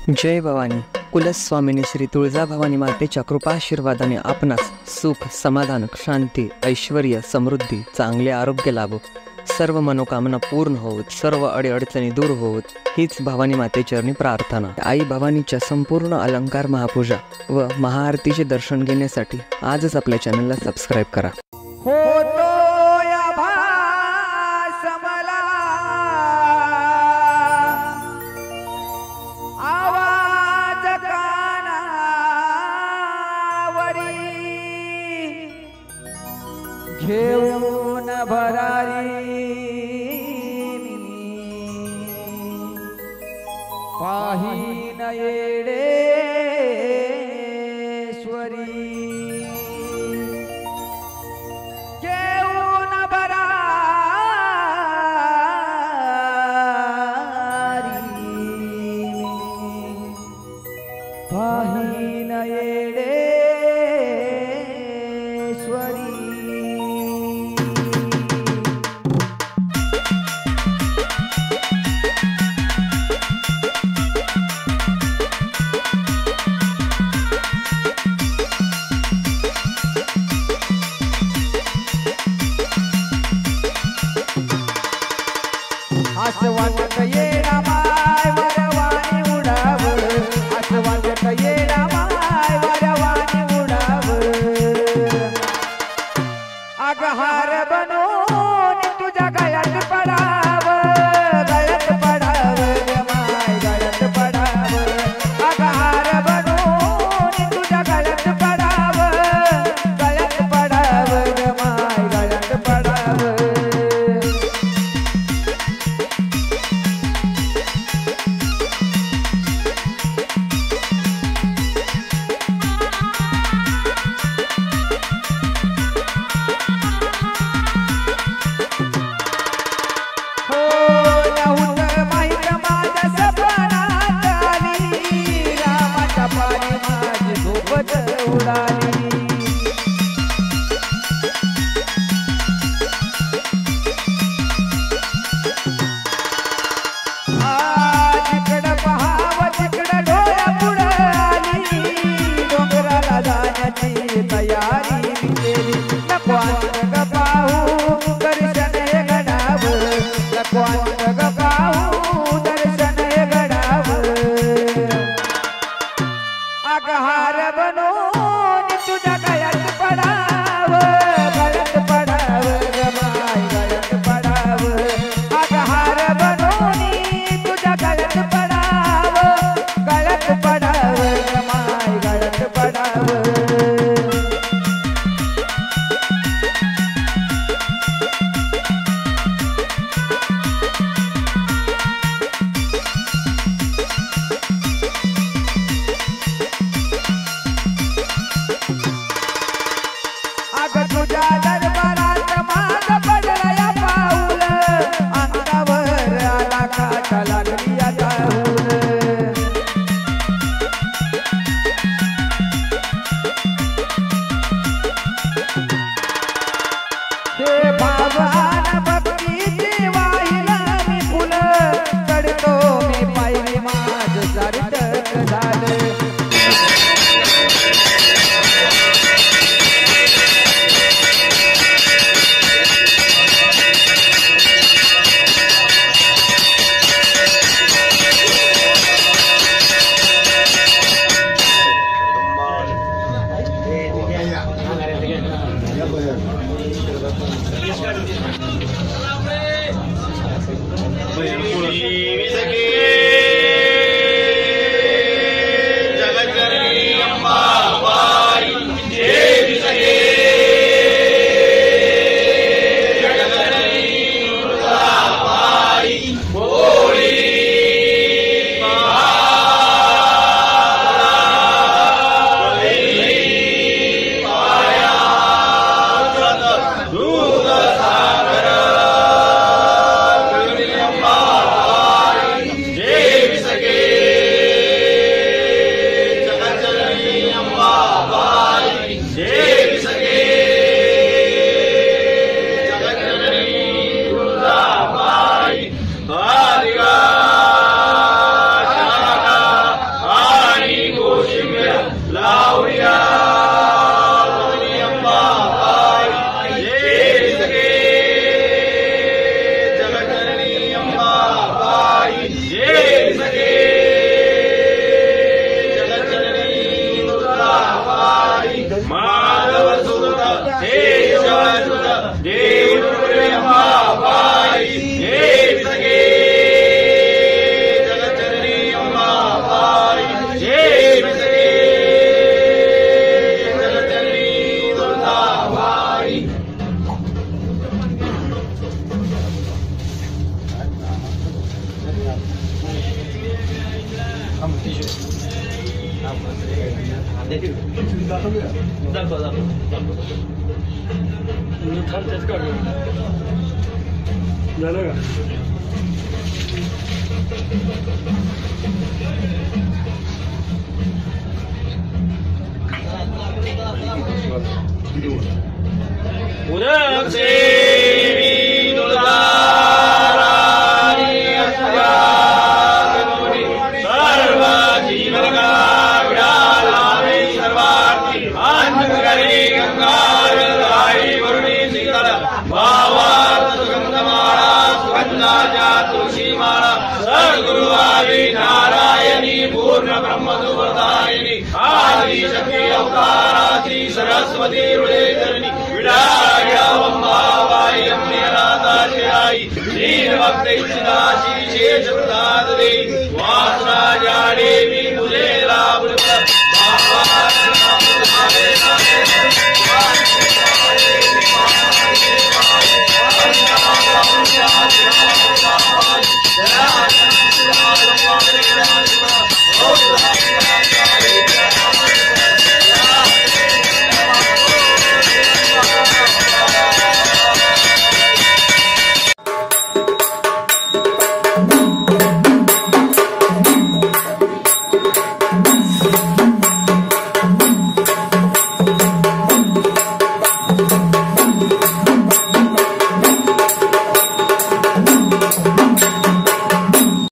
जय भवानी. कुलस्वामिनी श्री तुळजाभवानी मातेच्या कृपाशीर्वादाने आपणास सुख, समाधान, शांती, ऐश्वर्य, समृद्धी, चांगले आरोग्य लाभो, सर्व मनोकामना पूर्ण होत, सर्व अडीअडचणी दूर होत, हीच भवानी मातेचरणी प्रार्थना. आई भवानीच्या संपूर्ण अलंकार महापूजा व महाआरतीचे दर्शन घेण्यासाठी आजच आपल्या चॅनलला सबस्क्राईब करा. घेऊन भरारी पाहीन येडेश्वरी, घेऊन भरारी पाहीन येडेश्वरी. असं वाटत येणा माय वरवाणी उडाव, असं वाटत येणा माय वरवाणी उडाव, अग हार बनून तुझ्या गळ्यात पडाव, गळ्यात पडाव ग माय, गळ्यात पडाव, अग हार बनून तुझ्या गळ्यात पडाव, गळ्यात पडाव ग माय, गळ्यात पडाव. हार बनून तुझ्या गळ्यात पडाव, गळ्यात पडाव ग माय, गळ्यात पडाव, अग हार बनून तुझ्या गळ्यात पडाव, गळ्यात पडाव ग माय, गळ्यात पडाव. तुझ्या दरबारात माझ पडलया पाऊल, अंगावर आला काटा लागली आता हूल. ते भावान भक्तीची वाहिला मी फुल, चढतो मी पायरी माझ सार्थक झालं. दूध सागर देवदुर्गे अंबाबाई जय सगे जगतजननी अंबाबाई जय सगे जगतजननी दुर्गाबाई उदक से